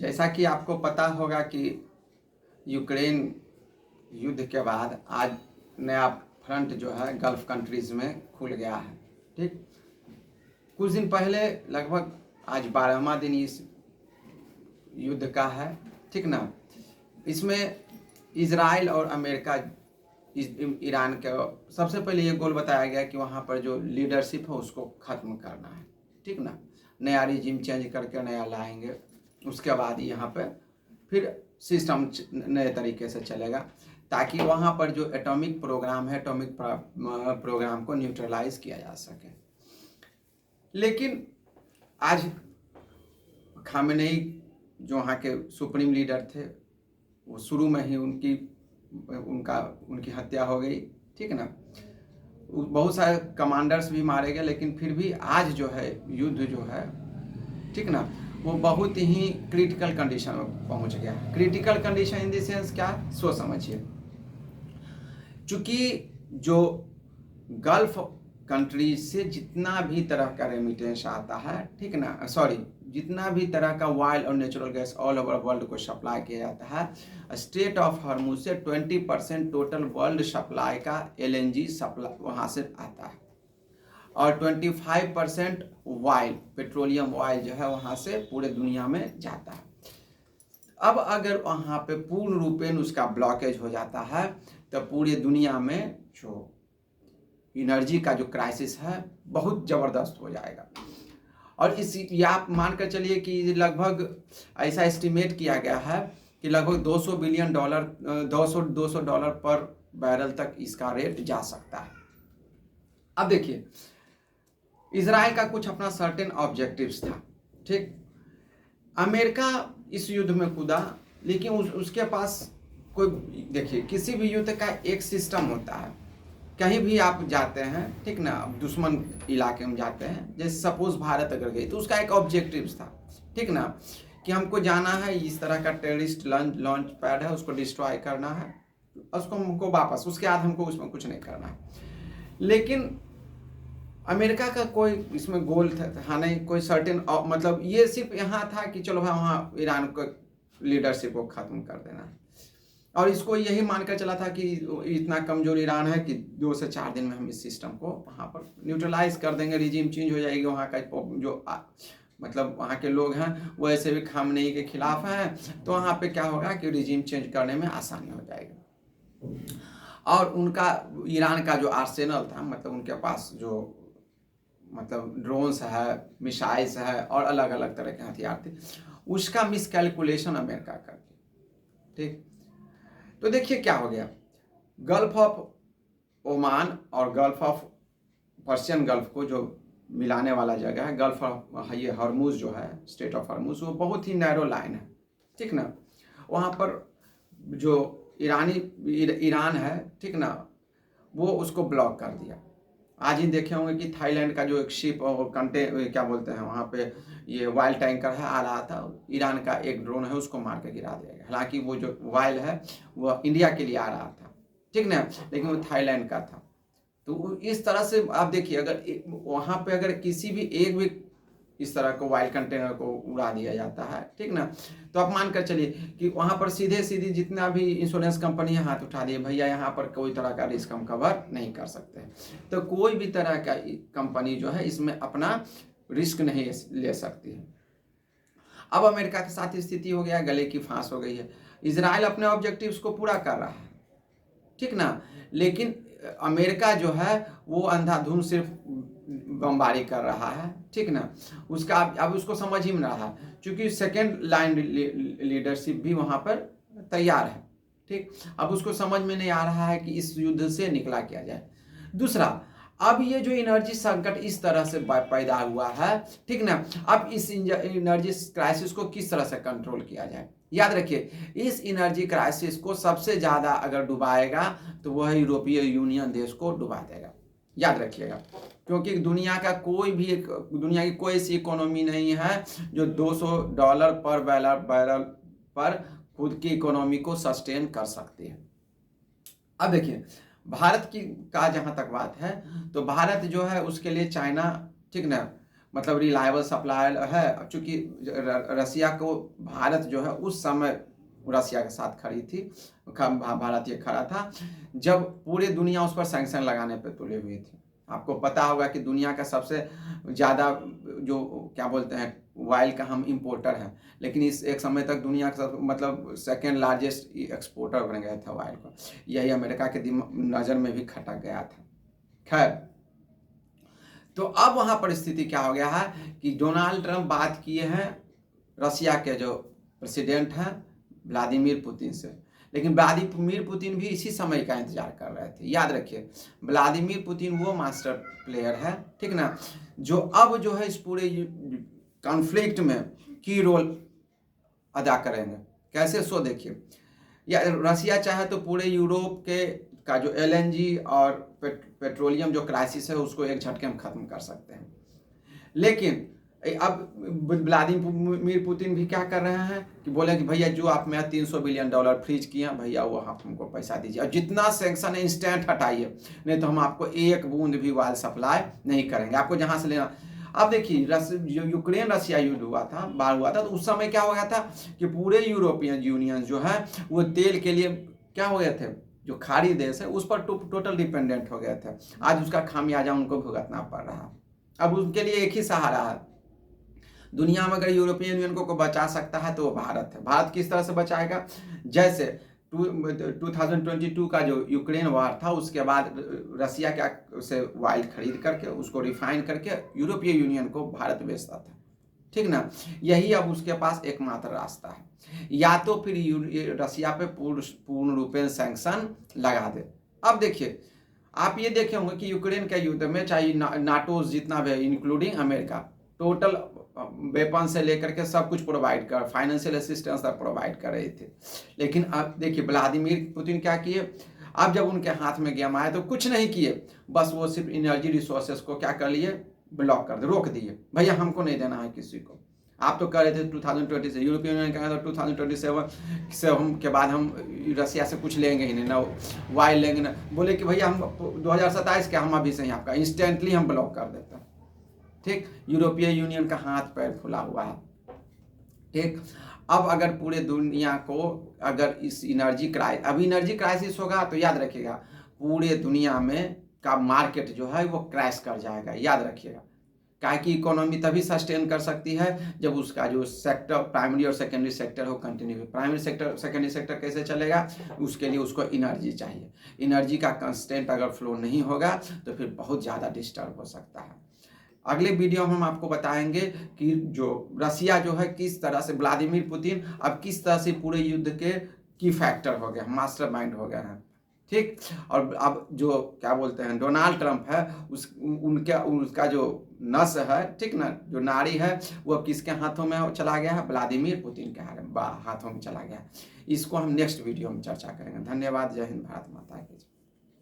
जैसा कि आपको पता होगा कि यूक्रेन युद्ध के बाद आज नया फ्रंट जो है गल्फ कंट्रीज़ में खुल गया है। ठीक, कुछ दिन पहले लगभग आज 12वां दिन इस युद्ध का है। ठीक ना, इसमें इजराइल और अमेरिका ईरान के सबसे पहले ये गोल बताया गया कि वहाँ पर जो लीडरशिप है उसको ख़त्म करना है। ठीक ना, नया रिजिम चेंज करके नया लाएंगे, उसके बाद यहाँ पे फिर सिस्टम नए तरीके से चलेगा ताकि वहाँ पर जो एटॉमिक प्रोग्राम है एटॉमिक प्रोग्राम को न्यूट्रलाइज किया जा सके। लेकिन आज खामेनेई जो वहाँ के सुप्रीम लीडर थे वो शुरू में ही उनकी हत्या हो गई। ठीक ना, बहुत सारे कमांडर्स भी मारे गए, लेकिन फिर भी आज जो है युद्ध जो है, ठीक ना, वो बहुत ही क्रिटिकल कंडीशन में पहुंच गया। Critical condition in the sense क्या, सो समझिए, चूंकि जो गल्फ कंट्री से जितना भी तरह का रेमिटेंस आता है, ठीक ना, सॉरी, जितना भी तरह का ऑयल और natural gas all over world को सप्लाई किया जाता है, स्ट्रेट ऑफ हॉर्मुज से 20% टोटल वर्ल्ड सप्लाई का LNG सप्लाई वहाँ से आता है और 25% ऑयल, पेट्रोलियम ऑयल जो है वहाँ से पूरे दुनिया में जाता है। अब अगर वहाँ पे पूर्ण रूपेण उसका ब्लॉकेज हो जाता है तो पूरी दुनिया में जो एनर्जी का जो क्राइसिस है बहुत ज़बरदस्त हो जाएगा। और ये आप मान कर चलिए कि लगभग ऐसा एस्टिमेट किया गया है कि लगभग $200 बिलियन 200 डॉलर पर बैरल तक इसका रेट जा सकता है। अब देखिए, इजराइल का कुछ अपना सर्टेन ऑब्जेक्टिव्स था। ठीक, अमेरिका इस युद्ध में कूदा, लेकिन उसके पास कोई, देखिए, किसी भी युद्ध का एक सिस्टम होता है। कहीं भी आप जाते हैं, ठीक ना, दुश्मन इलाके में जाते हैं, जैसे सपोज भारत अगर गई तो उसका एक ऑब्जेक्टिव्स था, ठीक ना, कि हमको जाना है, इस तरह का टेररिस्ट लॉन्च पैड है उसको डिस्ट्रॉय करना है, उसको हमको वापस, उसके बाद हमको उसमें कुछ नहीं करना है। लेकिन अमेरिका का कोई इसमें गोल था नहीं, कोई सर्टेन, मतलब ये सिर्फ यहाँ था कि चलो भाई वहाँ ईरान को लीडरशिप को ख़त्म कर देना है, और इसको यही मानकर चला था कि इतना कमजोर ईरान है कि 2 से 4 दिन में हम इस सिस्टम को वहाँ पर न्यूट्रलाइज कर देंगे, रिजीम चेंज हो जाएगी। वहाँ का जो मतलब वहाँ के लोग हैं वो ऐसे भी खामनेई के खिलाफ हैं, तो वहाँ पे क्या होगा कि रिजीम चेंज करने में आसानी हो जाएगी। और उनका ईरान का जो आर्सेनल था, मतलब उनके पास जो मतलब ड्रोन्स है, मिसाइल्स है और अलग अलग तरह के हथियार थे, उसका मिसकैलकुलेशन अमेरिका करती। ठीक, तो देखिए क्या हो गया, गल्फ ऑफ ओमान और गल्फ ऑफ पर्शियन गल्फ को जो मिलाने वाला जगह है, गल्फ ऑफ ये हॉर्मुज जो है, स्टेट ऑफ हॉर्मुज, वो बहुत ही नैरो लाइन है। ठीक ना, वहाँ पर जो ईरान है, ठीक ना, वो उसको ब्लॉक कर दिया। आज ही देखे होंगे कि थाईलैंड का जो एक शिप और क्या बोलते हैं वहाँ पे ये वाइल टैंकर है आ रहा था, ईरान का एक ड्रोन है उसको मार के गिरा दिया गया। हालांकि वो जो वाइल है वो इंडिया के लिए आ रहा था, ठीक ना, लेकिन वो थाईलैंड का था। तो इस तरह से आप देखिए, अगर वहाँ पे अगर किसी भी एक भी इस तरह को वाइल कंटेनर को उड़ा दिया जाता है, ठीक ना, तो आप मान कर चलिए कि वहाँ पर सीधी जितना भी इंश्योरेंस कंपनी है हाथ उठा दिए, भैया यहाँ पर कोई तरह का रिस्क हम कवर नहीं कर सकते। तो कोई भी तरह का कंपनी जो है इसमें अपना रिस्क नहीं ले सकती है। अब अमेरिका के साथ स्थिति हो गया, गले की फांस हो गई है। इजराइल अपने ऑब्जेक्टिव्स को पूरा कर रहा है, ठीक ना, लेकिन अमेरिका जो है वो अंधाधुंध सिर्फ बमबारी कर रहा है, ठीक ना। उसका अब उसको समझ ही में रहा है, क्योंकि सेकेंड लाइन लीडरशिप भी वहाँ पर तैयार है, ठीक। अब उसको समझ में नहीं आ रहा है कि इस युद्ध से निकला किया जाए। दूसरा, अब ये जो एनर्जी संकट इस तरह से पैदा हुआ है, ठीक ना, अब इस एनर्जी क्राइसिस को किस तरह से कंट्रोल किया जाए। याद रखिए, इस एनर्जी क्राइसिस को सबसे ज़्यादा अगर डुबाएगा तो वह यूरोपीय यूनियन देश को डुबा देगा, याद रखिएगा, क्योंकि दुनिया की कोई ऐसी इकोनॉमी नहीं है जो $200 पर बैरल पर खुद की इकोनॉमी को सस्टेन कर सकती है। अब देखिए, भारत की का जहाँ तक बात है, तो भारत जो है उसके लिए चाइना, ठीक ना, मतलब रिलायबल सप्लायर है, चूँकि रसिया को भारत जो है उस समय रसिया के साथ खड़ी थी, भारत ये खड़ा था जब पूरी दुनिया उस पर सैंक्शन लगाने पे तुली हुई थी। आपको पता होगा कि दुनिया का सबसे ज़्यादा जो क्या बोलते हैं ऑयल का हम इंपोर्टर हैं, लेकिन इस एक समय तक दुनिया का मतलब सेकेंड लार्जेस्ट एक्सपोर्टर बन गया था ऑयल का। यही अमेरिका के नज़र में भी खटक गया था। खैर, तो अब वहाँ परिस्थिति क्या हो गया है कि डोनाल्ड ट्रंप बात किए हैं रसिया के जो प्रेसिडेंट हैं व्लादिमीर पुतिन से, लेकिन व्लादिमीर पुतिन भी इसी समय का इंतजार कर रहे थे। याद रखिए, व्लादिमीर पुतिन वो मास्टर प्लेयर है, ठीक ना, जो अब जो है इस पूरे कॉन्फ्लिक्ट में की रोल अदा करेंगे। कैसे, सो देखिए, या रसिया चाहे तो पूरे यूरोप के का जो एलएनजी और पेट्रोलियम जो क्राइसिस है उसको एक झटके में ख़त्म कर सकते हैं। लेकिन अब व्लादिमीर पुतिन भी क्या कर रहे हैं कि बोले कि भैया जो आप मेरा $300 बिलियन फ्रीज किए हैं भैया, वो आप हमको पैसा दीजिए और जितना सैंक्शन है इंस्टेंट हटाइए, नहीं तो हम आपको एक बूंद भी ऑयल सप्लाई नहीं करेंगे, आपको जहाँ से लेना। अब देखिए, जो यूक्रेन रसिया युद्ध हुआ था, बाढ़ हुआ था, तो उस समय क्या हो गया था कि पूरे यूरोपियन यूनियन जो है वो तेल के लिए क्या हो गए थे, जो खाड़ी देश है उस पर टोटल डिपेंडेंट हो गए थे। आज उसका खामियाजा उनको भुगतना पड़ रहा है। अब उनके लिए एक ही सहारा है दुनिया में, अगर यूरोपियन यूनियन को बचा सकता है तो वो भारत है। भारत किस तरह से बचाएगा, जैसे 2022 का जो यूक्रेन वार था उसके बाद रसिया के से ऑयल खरीद करके उसको रिफाइन करके यूरोपीय यूनियन को भारत बेचता था, ठीक ना। यही अब उसके पास एकमात्र रास्ता है, या तो फिर रसिया पे पूर्ण रूपेण सैंक्शन लगा दे। अब देखिए, आप ये देखे होंगे कि यूक्रेन के युद्ध में चाहे नाटो जितना भी इंक्लूडिंग अमेरिका, टोटल वेपन से लेकर के सब कुछ प्रोवाइड कर, फाइनेंशियल असिस्टेंस तक प्रोवाइड कर रहे थे। लेकिन अब देखिए व्लादिमीर पुतिन क्या किए, अब जब उनके हाथ में गेम आया तो कुछ नहीं किए, बस वो सिर्फ एनर्जी रिसोर्सेस को क्या कर लिए, ब्लॉक कर दे, रोक दिए। भैया हमको नहीं देना है किसी को। आप तो कह रहे थे 2020 से, यूरोपियन यूनियन कह रहे थे 2027 से हम के बाद हम रसिया से कुछ लेंगे ही नहीं, ना ऑयल लेंगे ना। बोले कि भैया हम 2027 के हम अभी से ही आपका इंस्टेंटली हम ब्लॉक कर देते हैं, ठीक। यूरोपीय यूनियन का हाथ पैर फुला हुआ है, ठीक। अब अगर पूरे दुनिया को अगर इस एनर्जी क्राइसिस होगा तो याद रखिएगा पूरे दुनिया में का मार्केट जो है वो क्रैश कर जाएगा। याद रखिएगा, काहे कि इकोनॉमी तभी सस्टेन कर सकती है जब उसका जो सेक्टर, प्राइमरी और सेकेंडरी सेक्टर हो continue. Primary sector, secondary sector कैसे चलेगा, उसके लिए उसको एनर्जी चाहिए। एनर्जी का कंस्टेंट अगर फ्लो नहीं होगा तो फिर बहुत ज़्यादा डिस्टर्ब हो सकता है। अगले वीडियो में हम आपको बताएंगे कि जो रसिया जो है किस तरह से, व्लादिमीर पुतिन अब किस तरह से पूरे युद्ध के की फैक्टर हो गए, मास्टरमाइंड हो गए हैं, ठीक। और अब जो क्या बोलते हैं डोनाल्ड ट्रंप है, उसका जो नस है, ठीक ना, जो नाड़ी है वो अब किसके हाथों में चला गया है, व्लादिमीर पुतिन के हाथों में चला गया है। इसको हम नेक्स्ट वीडियो में चर्चा करेंगे। धन्यवाद। जय हिंद, भारत माता।